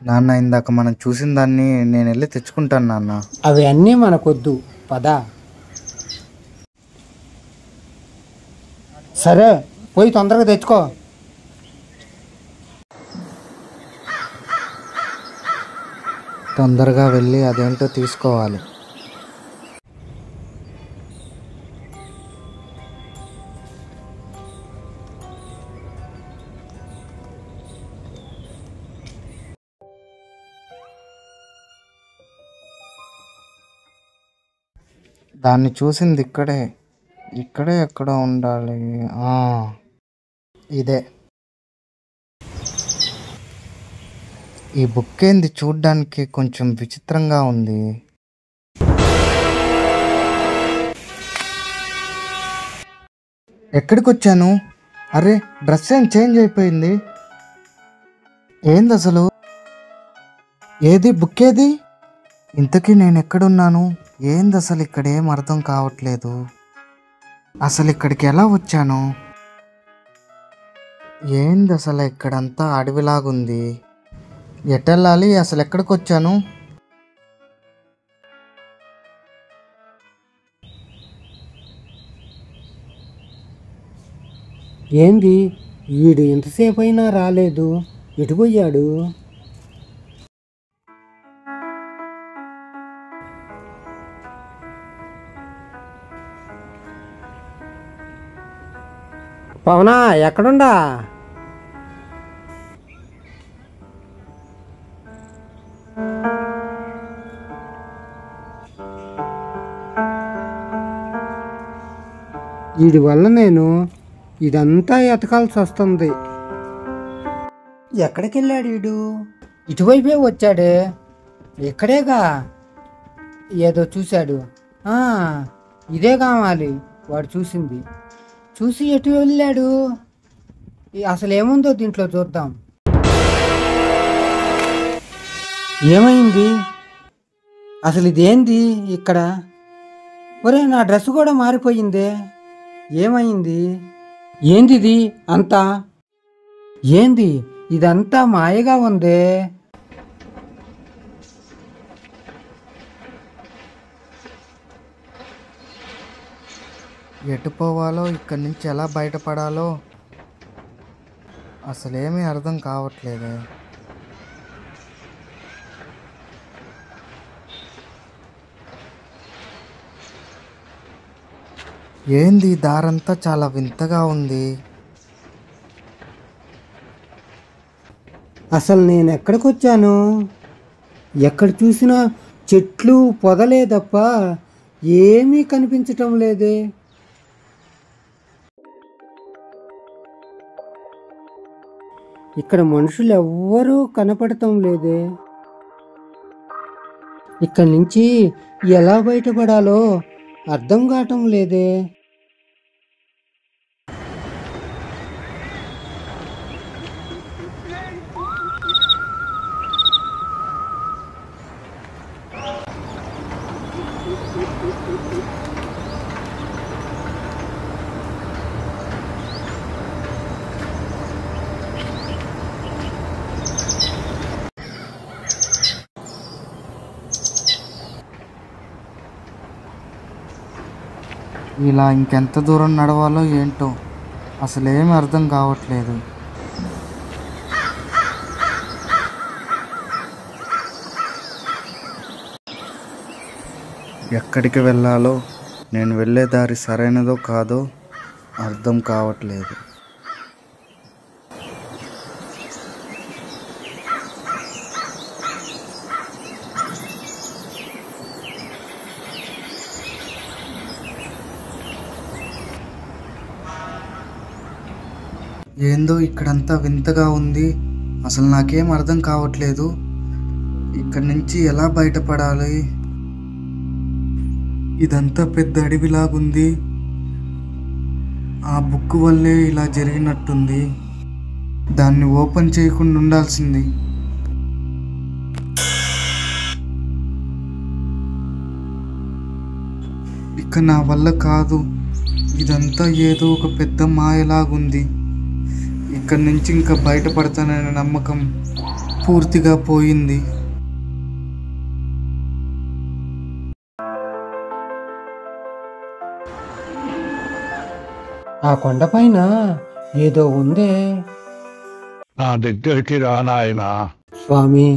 నాన్న ఇందాక మనం చూసిన దాన్ని నేను వెళ్ళి తెచ్చుకుంటాను నాన్న. అవి అన్నీ మనకొద్దు, పద. సరే, పోయి తొందరగా తెచ్చుకో. తొందరగా వెళ్ళి అదేంటో తీసుకోవాలి. దాన్ని చూసింది ఇక్కడే ఎక్కడో ఉండాలి. ఇదే. ఈ బుక్ ఏంది చూడ్డానికి కొంచెం విచిత్రంగా ఉంది. ఎక్కడికి వచ్చాను? అరే, డ్రెస్ ఏం చేంజ్ అయిపోయింది. ఏంది అసలు? ఏది బుక్ ఏది? ఇంతకీ నేను ఎక్కడున్నాను? ఏంది అసలు ఇక్కడ ఏం అర్థం కావట్లేదు. అసలు ఇక్కడికి ఎలా వచ్చాను? ఏంది అసలు ఇక్కడంతా అడవిలాగుంది. ఎటెళ్ళాలి? అసలు ఎక్కడికి వచ్చాను? ఏంది వీడు ఎంతసేపు అయినా రాలేదు, ఎటు పోయాడు? పవనా, ఎక్కడుండా? వీడి వల్ల నేను ఇదంతా ఎతకాల్సి వస్తుంది. ఎక్కడికి వెళ్ళాడు వీడు? ఇటువైపే వచ్చాడే, ఇక్కడేగా. ఏదో చూశాడు. ఇదే కావాలి వాడు చూసింది. చూసి ఎటు వెళ్ళాడు? అసలు ఏముందో దీంట్లో చూద్దాం. ఏమైంది అసలు? ఇదేంది ఇక్కడ? ఒరే, నా డ్రెస్ కూడా మారిపోయిందే. ఏమైంది? ఏంది అంతా? ఏంది ఇదంతా మాయగా ఉందే? ఎటు పోవాలో, ఇక్కడి నుంచి ఎలా బయటపడాలో అసలేమీ అర్థం కావట్లేదే. ఏంది దారంతా చాలా వింతగా ఉంది. అసలు నేను ఎక్కడికి వచ్చాను? ఎక్కడ చూసినా చెట్లు పొదలే తప్ప ఏమీ కనిపించటం లేదే. ఇక్కడ మనుషులు ఎవ్వరూ కనపడటం లేదే. ఇక్కడి నుంచి ఎలా బయటపడాలో అర్థం కావటం లేదే. ఇలా ఇంకెంత దూరం నడవాలో ఏంటో అసలేమీ అర్థం కావట్లేదు. ఎక్కడికి వెళ్ళాలో, నేను వెళ్ళే దారి సరైనదో కాదో అర్థం కావట్లేదు. ఏందో ఇక్కడంతా వింతగా ఉంది. అసలు నాకేం అర్థం కావట్లేదు. ఇక్కడి నుంచి ఎలా బయటపడాలి? ఇదంతా పెద్ద అడవిలాగుంది. ఆ బుక్ వల్లే ఇలా జరిగినట్టుంది. దాన్ని ఓపెన్ చేయకుండా ఉండాల్సింది. ఇక నా వల్ల కాదు. ఇదంతా ఏదో ఒక పెద్ద మాయలాగుంది. ఇక్కడి నుంచి ఇంకా బయటపడతాననే నమ్మకం పూర్తిగా పోయింది. ఆ కొండపైన ఏదో ఉందే. నా దగ్గరికి రా నాయనా. స్వామి,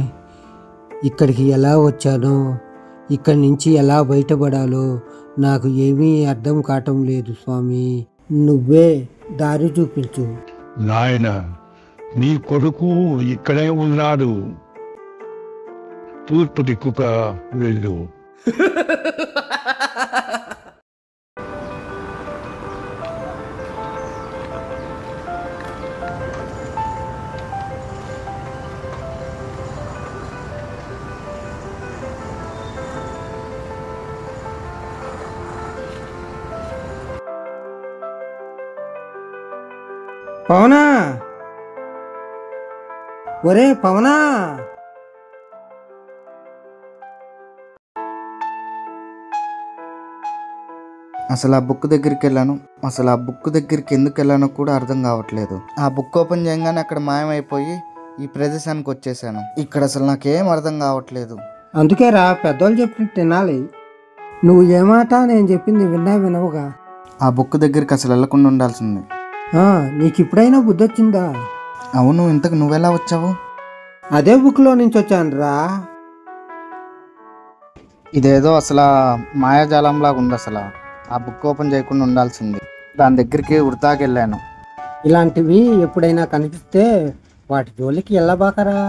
ఇక్కడికి ఎలా వచ్చానో, ఇక్కడి నుంచి ఎలా బయటపడాలో నాకు ఏమీ అర్థం కావటం లేదు స్వామి. నువ్వే దారి చూపించు. నాయన, నీ కొడుకు ఇక్కడే ఉన్నాడు. తూర్పు దిక్కుగా వెళ్ళు. పవనా, ఒరే పవనా, అసలు ఆ బుక్ దగ్గరికి వెళ్ళాను. అసలు ఆ బుక్ దగ్గరికి ఎందుకు వెళ్ళానో కూడా అర్థం కావట్లేదు. ఆ బుక్ ఓపెన్ చేయగానే అక్కడ మాయమైపోయి ఈ ప్రదేశానికి వచ్చేసాను. ఇక్కడ అసలు నాకేం అర్థం కావట్లేదు. అందుకే రా, పెద్దోళ్ళు చెప్పినట్టు తినాలి. నువ్వు ఏమాట నేను చెప్పింది వినవుగా. ఆ బుక్ దగ్గరికి అసలు వెళ్ళకుండా ఉండాల్సింది. నీకు ఇప్పుడైనా బుద్ధి వచ్చిందా? అవును, ఇంతకు నువ్వెలా వచ్చావు? అదే బుక్లో నుంచి వచ్చాను రా. ఇదేదో అసలు మాయాజాలంలాగా ఉంది. అసలు ఆ బుక్ ఓపెన్ చేయకుండా ఉండాల్సింది. దాని దగ్గరికి వృతాకి వెళ్ళాను. ఇలాంటివి ఎప్పుడైనా కనిపిస్తే వాటి జోలికి వెళ్ళబాకరా.